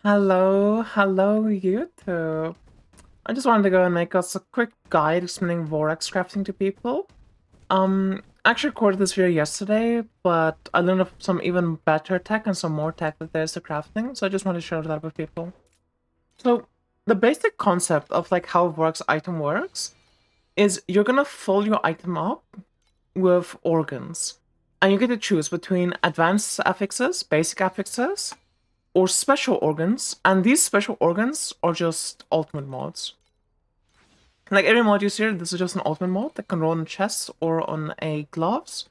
Hello YouTube. I just wanted to go and make us a quick guide explaining Vorax crafting to people. I actually recorded this video yesterday, but I learned of some even better tech and some more tech that there's to crafting, so I just wanted to share that with people. So, the basic concept of like how Vorax item works is you're gonna fill your item up with organs, and you get to choose between advanced affixes, basic affixes, or special organs, and these special organs are just ultimate mods. Like every mod you see, this is just an ultimate mod that can run on chests or on a gloves,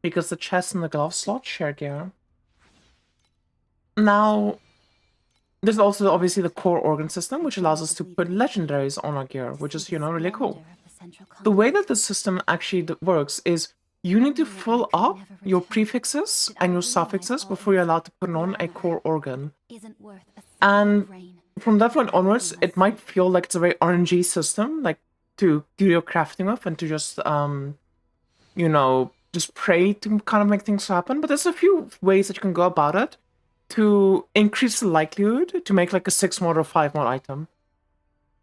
because the chest and the glove slot share gear. Now, there's also obviously the core organ system, which allows us to put legendaries on our gear, which is, really cool. The way that the system actually works is you need to fill up your prefixes and your suffixes before you're allowed to put on a core organ. And from that point onwards, it might feel like it's a very RNG system, like to do your crafting with and to just, just pray to kind of make things happen. But there's a few ways that you can go about it to increase the likelihood to make like a 6 mod or 5 mod item.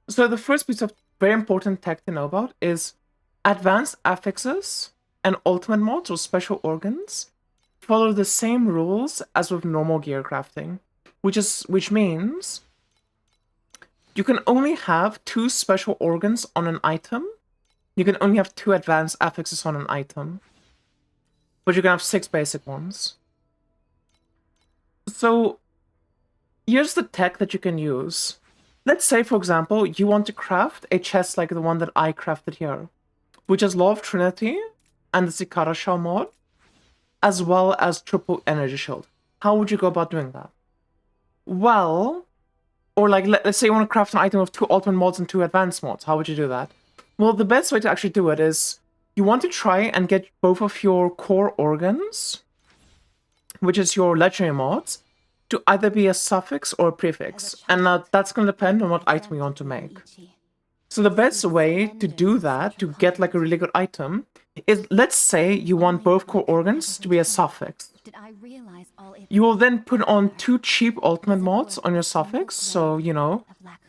So the first piece of very important tech to know about is advanced affixes and ultimate mods or special organs follow the same rules as with normal gear crafting, which means you can only have 2 special organs on an item. You can only have 2 advanced affixes on an item, but you can have 6 basic ones. So here's the tech that you can use. Let's say, for example, you want to craft a chest like the one that I crafted here, which has Law of Trinity and the Cicada Shell mod, as well as triple energy shield. How would you go about doing that? Well, or like, let's say you want to craft an item with 2 ultimate mods and 2 advanced mods. How would you do that? Well, the best way to actually do it is you want to try and get both of your core organs, which is your legendary mods, to either be a suffix or a prefix. And that's going to depend on what item you want to make. So the best way to do that, to get like a really good item, is let's say you want both core organs to be a suffix. You will then put on 2 cheap ultimate mods on your suffix. So,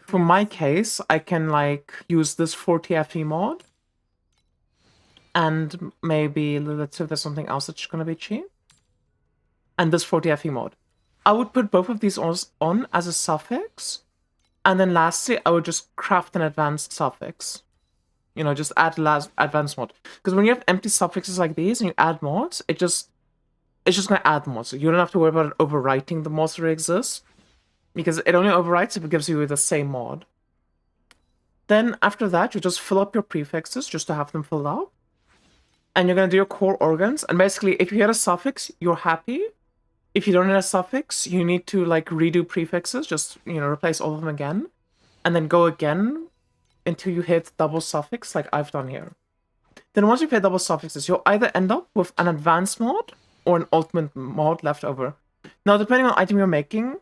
for my case, I can like use this 40 FE mod. And maybe, let's see if there's something else that's going to be cheap. And this 40 FE mod. I would put both of these on as a suffix. And then lastly, I would just craft an advanced suffix. Just add advanced mod. Because when you have empty suffixes like these and you add mods, it's just going to add mods. So you don't have to worry about it overwriting the mods that exist. Because it only overwrites if it gives you the same mod. Then after that, you just fill up your prefixes just to have them filled out. And you're going to do your core organs. And basically, if you hit a suffix, you're happy. If you don't hit a suffix, you need to like redo prefixes, just, replace all of them again. And then go again until you hit double suffix like I've done here. Then once you've hit double suffixes, you'll either end up with an advanced mod or an ultimate mod left over. Now, depending on the item you're making,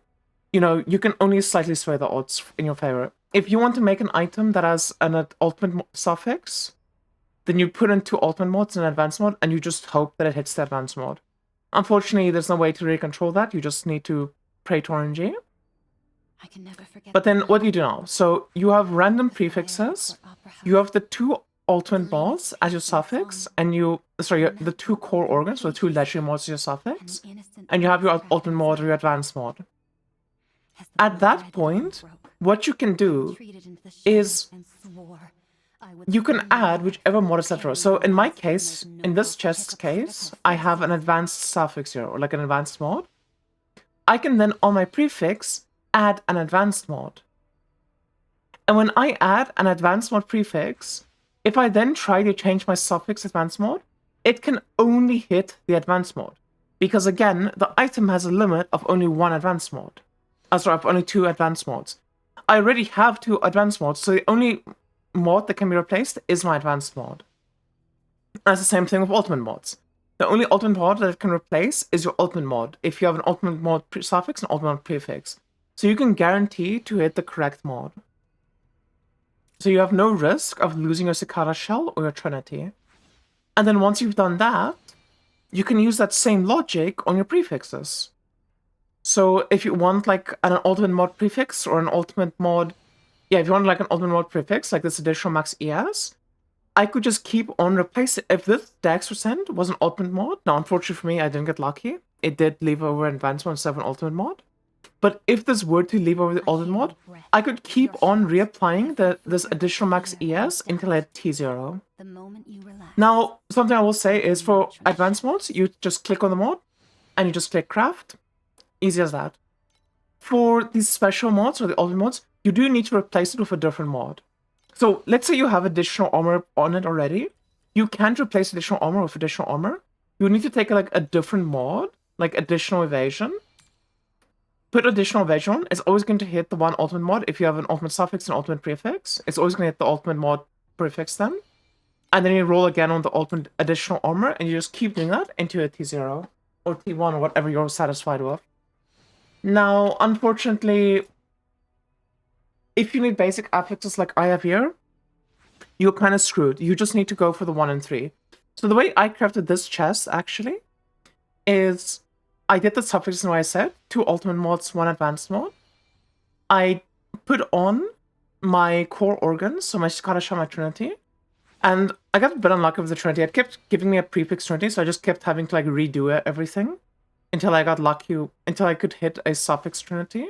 you can only slightly sway the odds in your favor. If you want to make an item that has an ultimate suffix, then you put in 2 ultimate mods and an advanced mod, and you just hope that it hits the advanced mod. Unfortunately, there's no way to really control that. You just need to pray to RNG. I can never forget. But then what do you do now? So you have random prefixes. You have the 2 ultimate mods as your suffix, and the 2 core organs, so the 2 legendary mods as your suffix, and you have your ultimate mod or your advanced mod. At that point, what you can do is you can add whichever mod is left over. So in my case, in this chest's case, I have an advanced suffix here, or like an advanced mod. I can then, on my prefix, add an advanced mod. And when I add an advanced mod prefix, if I then try to change my suffix advanced mod, it can only hit the advanced mod. Because again, the item has a limit of only 1 advanced mod. Of only 2 advanced mods. I already have 2 advanced mods, so the only mod that can be replaced is my advanced mod. That's the same thing with ultimate mods. The only ultimate mod that it can replace is your ultimate mod, if you have an ultimate mod suffix and ultimate mod prefix. So you can guarantee to hit the correct mod. So you have no risk of losing your Cicada Shell or your Trinity. And then once you've done that, you can use that same logic on your prefixes. So if you want like an ultimate mod prefix or an ultimate mod, yeah, if you want like an ultimate mod prefix, like this additional max ES, I could just keep on replacing. If this Dex percent was an ultimate mod, now unfortunately for me, I didn't get lucky. It did leave over advanced mod instead of an ultimate mod. But if this were to leave over the ultimate mod, I could keep on reapplying this additional max ES until I had T0. The moment you relax. Now, something I will say is for advanced mods, you just click on the mod and you just click craft. Easy as that. For these special mods or the ultimate mods, you do need to replace it with a different mod. So let's say you have additional armor on it already. You can't replace additional armor with additional armor. You need to take like a different mod, like additional evasion. Put additional evasion on. It's always going to hit the one ultimate mod. If you have an ultimate suffix and ultimate prefix, it's always going to hit the ultimate mod prefix then. And then you roll again on the ultimate additional armor, and you just keep doing that into a T0 or T1 or whatever you're satisfied with. Now, unfortunately, if you need basic affixes like I have here, you're kind of screwed. You just need to go for the 1 and 3. So the way I crafted this chest, actually, is I did the suffixes in what I said, 2 ultimate mods, 1 advanced mod. I put on my core organs, so my Scottish and my Trinity, and I got a bit unlucky with the Trinity. It kept giving me a prefix Trinity, so I just kept having to like redo everything until I got lucky, until I could hit a suffix Trinity.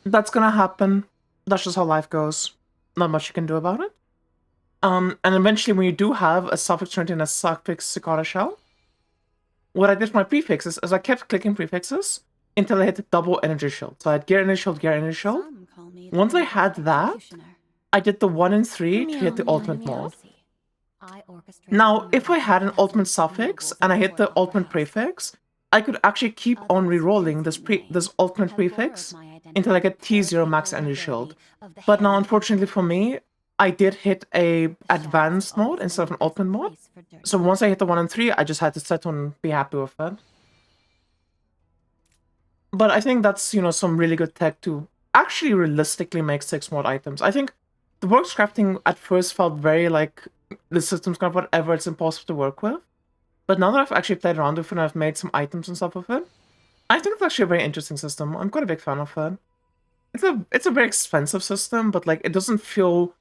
That's gonna happen. That's just how life goes. Not much you can do about it. And eventually, when you do have a suffix Trinity and a suffix Cicada shell, what I did for my prefixes is I kept clicking prefixes until I hit the double energy shield. So I had gear energy shield, gear energy shield. Once I had that, I did the 1 and 3 to hit the ultimate mod. Now, if I had an ultimate suffix and I hit the ultimate prefix, I could actually keep on rerolling this ultimate prefix until I get T0 max energy shield. But now, unfortunately for me, I did hit a advanced mode instead of an ultimate mode. So once I hit the 1 and 3, I just had to settle and be happy with it. But I think that's, you know, some really good tech to actually realistically make 6 mod items. I think the Vorax crafting at first felt very like the system's kind of whatever, it's impossible to work with. But now that I've actually played around with it and I've made some items and stuff with it, I think it's actually a very interesting system. I'm quite a big fan of it. It's a very expensive system, but like it doesn't feel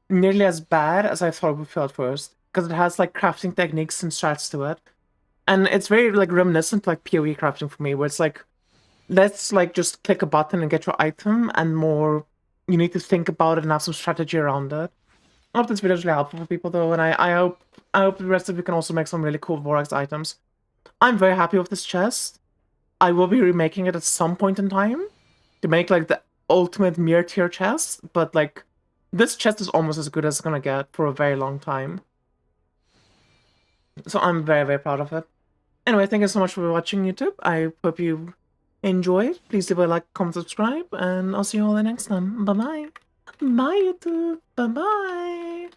nearly as bad as I thought it would feel at first, because it has like crafting techniques and strats to it. And it's very like reminiscent like PoE crafting for me, where it's like, let's like just click a button and get your item, and more you need to think about it and have some strategy around it. I hope this video is really helpful for people though, and I hope the rest of you can also make some really cool Vorax items. I'm very happy with this chest. I will be remaking it at some point in time to make like the ultimate mirror tier chest, but like this chest is almost as good as it's gonna get for a very long time. So I'm very, very proud of it. Anyway, thank you so much for watching YouTube. I hope you enjoyed. Please leave a like, comment, subscribe, and I'll see you all the next time. Bye-bye. Bye, YouTube. Bye-bye.